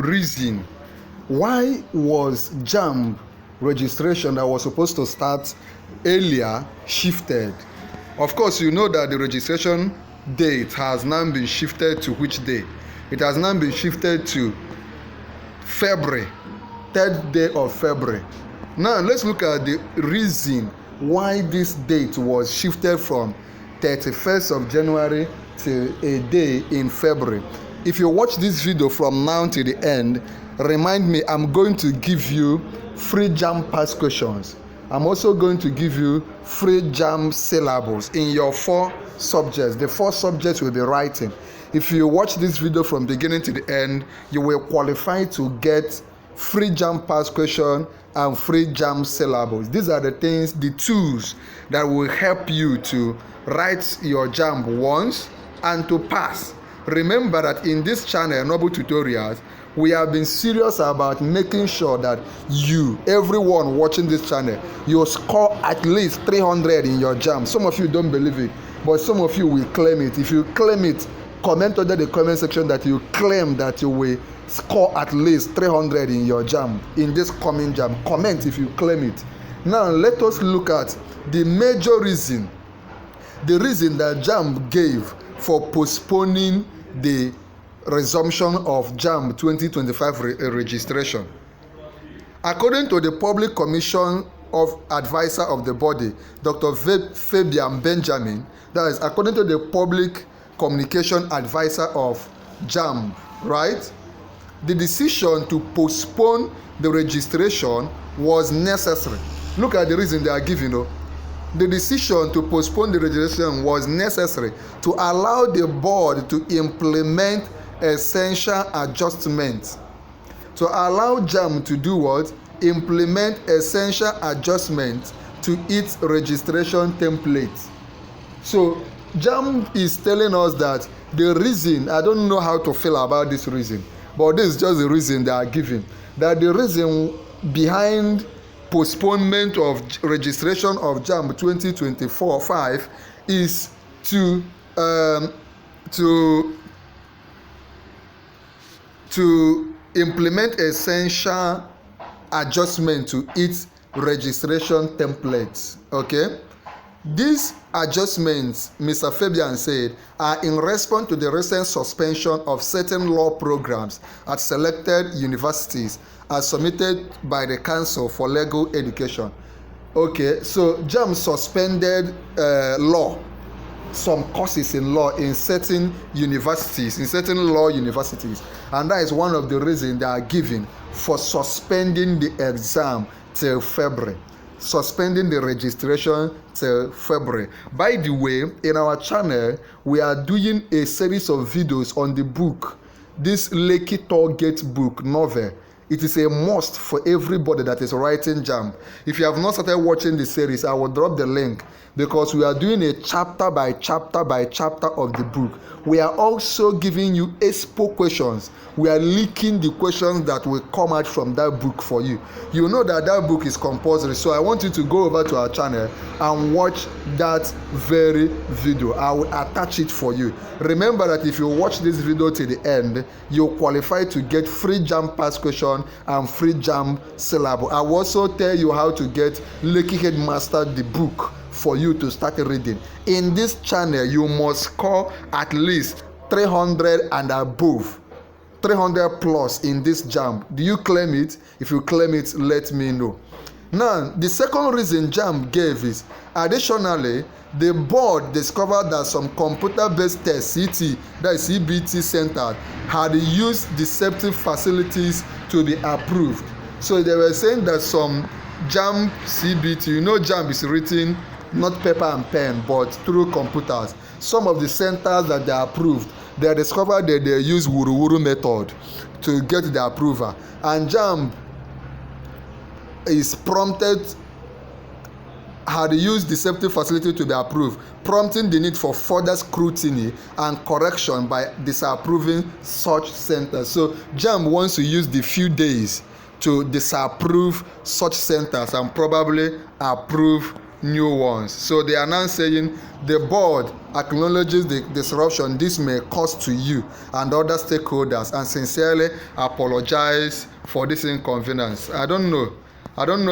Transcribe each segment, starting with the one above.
reason why was JAMB registration that was supposed to start earlier shifted. Of course, you know that the registration date has now been shifted to which day? It has now been shifted to February, 3rd day of February. Now let's look at the reason why this date was shifted from 31st of January to a day in February. If you watch this video from now to the end, remind me, I'm going to give you free JAMB past questions. I'm also going to give you free JAMB syllables in your 4 subjects. The 4 subjects will be writing. If you watch this video from beginning to the end, you will qualify to get free JAMB past question and free JAMB syllables. These are the things, the tools that will help you to write your JAMB once and to pass. Remember that in this channel, Noble Tutorials, we have been serious about making sure that you, everyone watching this channel, you score at least 300 in your JAMB. Some of you don't believe it, but some of you will claim it. If you claim it, comment under the comment section that you claim that you will score at least 300 in your JAMB, in this coming JAMB. Comment if you claim it. Now let us look at the major reason, the reason that JAMB gave for postponing the resumption of JAMB 2025 registration. According to the Public Commission of Advisor of the body, Dr. Fabian Benjamin, that is according to the Public Communication Advisor of JAMB, right? The decision to postpone the registration was necessary. Look at the reason they are giving, though. The decision to postpone the registration was necessary to allow the board to implement essential adjustments. To allow JAMB to do what? Implement essential adjustments to its registration template. So JAMB is telling us that the reason, I don't know how to feel about this reason, but this is just the reason they are giving. That the reason behind postponement of registration of JAMB 2024-5 is to implement essential adjustment to its registration templates. Okay, these adjustments, Mr. Fabian said, are in response to the recent suspension of certain law programs at selected universities as submitted by the Council for Legal Education. Okay, so JAMB suspended some courses in law in certain universities, in certain law universities, and that is one of the reasons they are giving for suspending the exam till February, suspending the registration till February. By the way, in our channel, we are doing a series of videos on the book, this Lekki Toll Gate book novel. It is a must for everybody that is writing JAMB. If you have not started watching the series, I will drop the link, because we are doing a chapter by chapter by chapter of the book. We are also giving you expo questions. We are leaking the questions that will come out from that book for you. You know that that book is compulsory, so I want you to go over to our channel and watch that very video. I will attach it for you. Remember that if you watch this video to the end, you qualify to get free JAMB past question and free JAMB syllable. I will also tell you how to get Lekki Headmaster the book for you to start reading. In this channel, you must score at least 300 and above, 300 plus in this JAMB. Do you claim it? If you claim it, let me know. Now, the second reason JAMB gave is, additionally, the board discovered that some computer-based test, CT, that is CBT center, had used deceptive facilities to be approved. So they were saying that some JAMB CBT, you know JAMB is written not paper and pen, but through computers. Some of the centers that they approved, they discovered that they use wuru-wuru method to get the approval. And JAMB is prompted, had used deceptive facility to be approved, prompting the need for further scrutiny and correction by disapproving such centers. So JAMB wants to use the few days to disapprove such centers and probably approve new ones. So they are now saying the board acknowledges the disruption this may cause to you and other stakeholders and sincerely apologize for this inconvenience. I don't know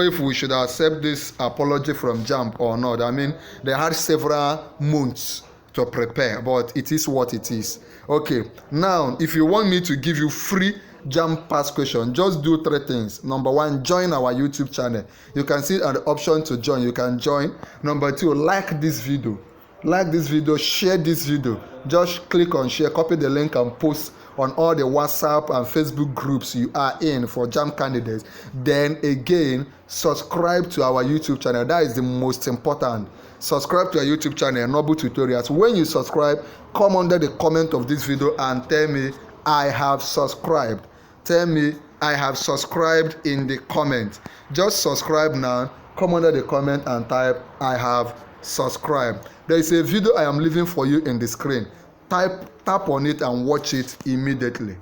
if we should accept this apology from JAMB or not. I mean, they had several months to prepare, but it is what it is. Okay, now if you want me to give you free JAMB past question, just do 3 things. Number 1, join our YouTube channel. You can see an option to join. You can join. Number 2, like this video, share this video. Just click on share, copy the link and post on all the WhatsApp and Facebook groups you are in for JAMB candidates. Then again, subscribe to our YouTube channel. That is the most important. Subscribe to our YouTube channel, Noble Tutorials. When you subscribe, come under the comment of this video and tell me I have subscribed. Tell me I have subscribed in the comment. Just subscribe now. Come under the comment and type I have subscribed. There is a video I am leaving for you in the screen. Tap on it and watch it immediately.